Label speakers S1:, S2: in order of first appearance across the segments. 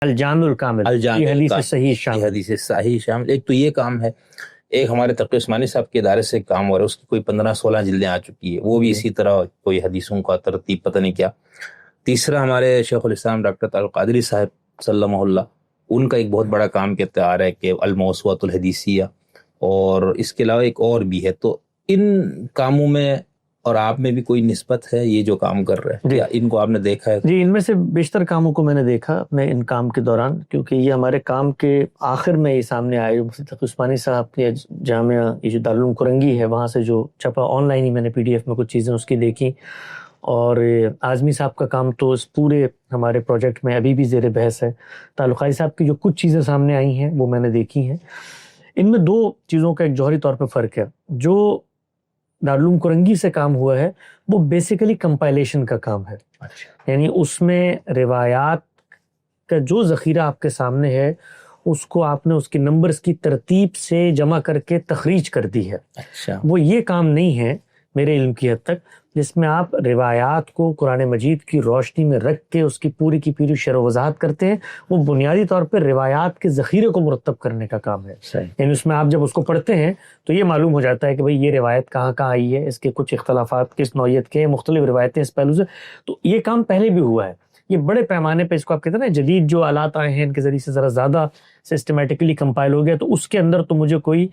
S1: الجامع الکامل، یہ حدیث صحیح شامل،
S2: حدیث صحیح شامل. ایک تو یہ کام ہے، ایک ہمارے تقی عثمانی صاحب کے ادارے سے کام ہو رہا ہے، اس کی کوئی 15-16 جلدیں آ چکی ہے، وہ بھی اسی طرح کوئی حدیثوں کا ترتیب پتہ نہیں کیا. تیسرا ہمارے شیخ الاسلام ڈاکٹر طارق القادری صاحب سلمہ اللہ، ان کا ایک بہت بڑا کام کہتے آ رہا ہے کہ الموسوعۃ الحدیثیہ، اور اس کے علاوہ ایک اور بھی ہے. تو ان کاموں میں اور آپ میں بھی کوئی نسبت ہے، یہ جو کام کر رہے ہیں، یا ان کو آپ نے دیکھا ہے؟
S1: جی، ان میں سے بیشتر کاموں کو میں نے دیکھا اپنے ان کام کے دوران، کیونکہ یہ ہمارے کام کے آخر میں یہ سامنے آئے. مفتی تقی عثمانی صاحب کے جامعہ، یہ جو دارالعلوم کرنگی ہے، وہاں سے جو چھپا آن لائن ہی میں نے PDF میں کچھ چیزیں اس کی دیکھی. اور اعظمی صاحب کا کام تو اس پورے ہمارے پروجیکٹ میں ابھی بھی زیر بحث ہے. تعلقائی صاحب کی جو کچھ چیزیں سامنے آئی ہیں وہ میں نے دیکھی ہیں. ان میں دو چیزوں کا ایک جوہری طور پہ فرق ہے. جو دارالعلوم کرنگی سے کام ہوا ہے وہ بیسیکلی کمپائلیشن کا کام ہے. یعنی اس میں روایات کا جو ذخیرہ آپ کے سامنے ہے اس کو آپ نے اس کے نمبرز کی ترتیب سے جمع کر کے تخریج کر دی ہے. وہ یہ کام نہیں ہے میرے علم کی حد تک جس میں آپ روایات کو قرآن مجید کی روشنی میں رکھ کے اس کی پوری کی پوری شرح و وضاحت کرتے ہیں. وہ بنیادی طور پر روایات کے ذخیرے کو مرتب کرنے کا کام ہے. یعنی اس میں آپ جب اس کو پڑھتے ہیں تو یہ معلوم ہو جاتا ہے کہ بھئی یہ روایت کہاں کہاں آئی ہے، اس کے کچھ اختلافات کس نوعیت کے ہیں، مختلف روایتیں اس پہلو سے. تو یہ کام پہلے بھی ہوا ہے. یہ بڑے پیمانے پہ اس کو آپ کہتے ہیں نا، جدید جو آلات آئے ہیں ان کے ذریعے سے ذرا زیادہ سسٹمیٹکلی کمپائل ہو گیا. تو اس کے اندر تو مجھے کوئی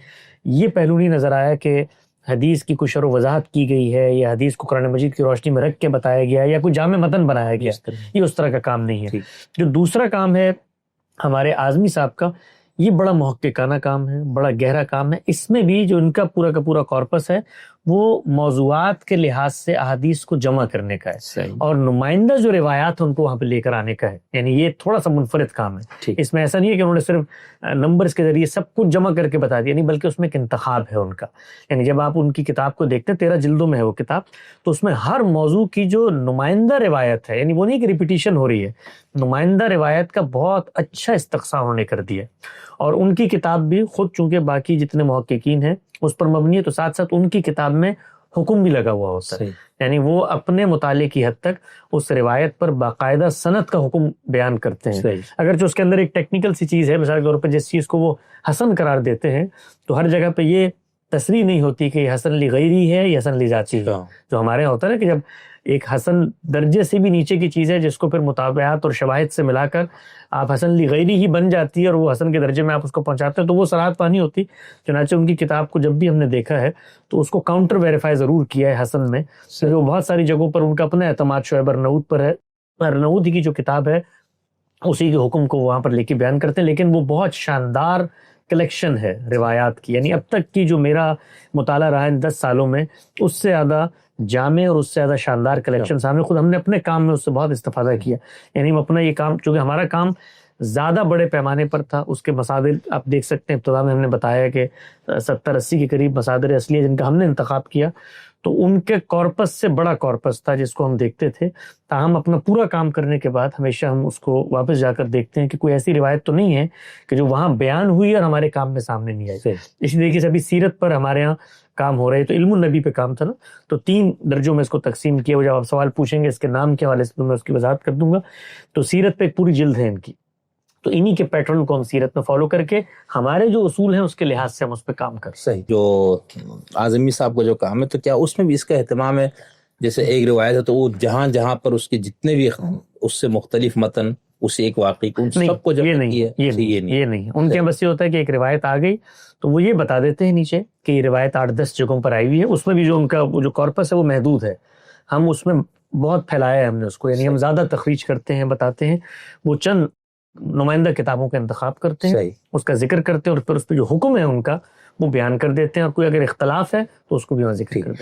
S1: یہ پہلو نہیں نظر آیا کہ حدیث کی کوئی شرح و وضاحت کی گئی ہے یا حدیث کو قرآن مجید کی روشنی میں رکھ کے بتایا گیا ہے یا کوئی جامع متن بنایا گیا. یہ اس طرح کا کام نہیں ہے. جو دوسرا کام ہے ہمارے اعظمی صاحب کا، یہ بڑا محققانہ کام ہے، بڑا گہرا کام ہے. اس میں بھی جو ان کا پورا کا پورا کارپس ہے وہ موضوعات کے لحاظ سے احادیث کو جمع کرنے کا ہے، اور نمائندہ جو روایات ہیں ان کو وہاں پہ لے کر آنے کا ہے. یعنی یہ تھوڑا سا منفرد کام ہے. اس میں ایسا نہیں ہے کہ انہوں نے صرف نمبرز کے ذریعے سب کچھ جمع کر کے بتا دیا، نہیں، بلکہ اس میں ایک انتخاب ہے ان کا. یعنی جب آپ ان کی کتاب کو دیکھتے ہیں، 13 جلدوں میں ہے وہ کتاب، تو اس میں ہر موضوع کی جو نمائندہ روایت ہے، یعنی وہ نہیں کہ ریپیٹیشن ہو رہی ہے، نمائندہ روایت کا بہت اچھا استقصاء انہوں نے کر دیا. اور ان کی کتاب بھی خود چونکہ باقی جتنے محققین ہیں اس پر مبنی ہے، تو ساتھ ساتھ ان کی کتاب میں حکم بھی لگا ہوا ہوتا ہے. یعنی وہ اپنے مطالعے کی حد تک اس روایت پر باقاعدہ سند کا حکم بیان کرتے ہیں. اگرچہ اس کے اندر ایک ٹیکنیکل سی چیز ہے، مثال کے طور پر جس چیز کو وہ حسن قرار دیتے ہیں تو ہر جگہ پہ یہ تصریح نہیں ہوتی کہ یہ حسن لغیری ہے یا حسن لذاتی ہے. جو ہمارے یہاں ہوتا ہے نا کہ جب ایک حسن درجے سے بھی نیچے کی چیز ہے جس کو پھر مطابعات اور شواہد سے ملا کر آپ حسن لغیری ہی بن جاتی ہے اور وہ حسن کے درجے میں آپ اس کو پہنچاتے ہیں، تو وہ صراحت پانی ہوتی. چنانچہ ان کی کتاب کو جب بھی ہم نے دیکھا ہے تو اس کو کاؤنٹر ویریفائی ضرور کیا ہے حسن میں. وہ بہت ساری جگہوں پر ان کا اپنا اعتماد شعیب ارناؤوط پر ہے. ارناؤوط کی جو کتاب ہے اسی کے حکم کو وہاں پر لے کے بیان کرتے ہیں، لیکن وہ بہت شاندار کلیکشن ہے روایات کی. یعنی اب تک کی جو میرا مطالعہ رہا ہے 10 سالوں میں، اس سے زیادہ جامع اور اس سے زیادہ شاندار کلیکشن سامنے. خود ہم نے اپنے کام میں اس سے بہت استفادہ کیا. یعنی ہم اپنا یہ کام، چونکہ ہمارا کام زیادہ بڑے پیمانے پر تھا، اس کے مصادر آپ دیکھ سکتے ہیں. ابتدا میں ہم نے بتایا کہ 70-80 کے قریب مصادر اصلی جن کا ہم نے انتخاب کیا، تو ان کے کارپس سے بڑا کارپس تھا جس کو ہم دیکھتے تھے. تاہم اپنا پورا کام کرنے کے بعد ہمیشہ ہم اس کو واپس جا کر دیکھتے ہیں کہ کوئی ایسی روایت تو نہیں ہے کہ جو وہاں بیان ہوئی اور ہمارے کام میں سامنے نہیں آئی. اسی طریقے سے ابھی سیرت پر ہمارے ہاں کام ہو رہے، تو علم النبی پہ کام تھا نا، تو 3 درجوں میں اس کو تقسیم کیا. وہ جب آپ سوال پوچھیں گے اس کے نام کے حوالے سے تو میں اس کی وضاحت کر دوں گا. تو سیرت پہ ایک پوری جلد ہے ان کی، تو انہی کے پیٹرن کو ہم سیرت میں فالو کر کے ہمارے جو اصول ہیں اس کے لحاظ سے ہم اس پہ کام کرتے ہیں.
S2: جو اعظمی صاحب کا جو کام ہے، تو کیا اس میں بھی اس کا اہتمام ہے؟ جیسے ایک روایت ہے تو وہ جہاں جہاں پر اس کے جتنے بھی اس سے مختلف متن اس ایک واقعی کو ان سب کو جمع کیا ہے؟
S1: یہ نہیں. ان کے بس یہ ہوتا ہے کہ ایک روایت آ گئی تو وہ یہ بتا دیتے ہیں نیچے کہ یہ روایت 8-10 جگہوں پر آئی ہوئی ہے. اس میں بھی جو ان کا جو کارپس ہے وہ محدود ہے. ہم اس میں بہت پھیلایا ہے ہم نے اس کو. یعنی ہم زیادہ تخریج کرتے ہیں، بتاتے ہیں. وہ چند نمائندہ کتابوں کا انتخاب کرتے ہیں، اس کا ذکر کرتے ہیں، اور پھر اس پہ جو حکم ہے ان کا وہ بیان کر دیتے ہیں. اور کوئی اگر اختلاف ہے تو اس کو بھی وہاں ذکر کر دیتے ہیں.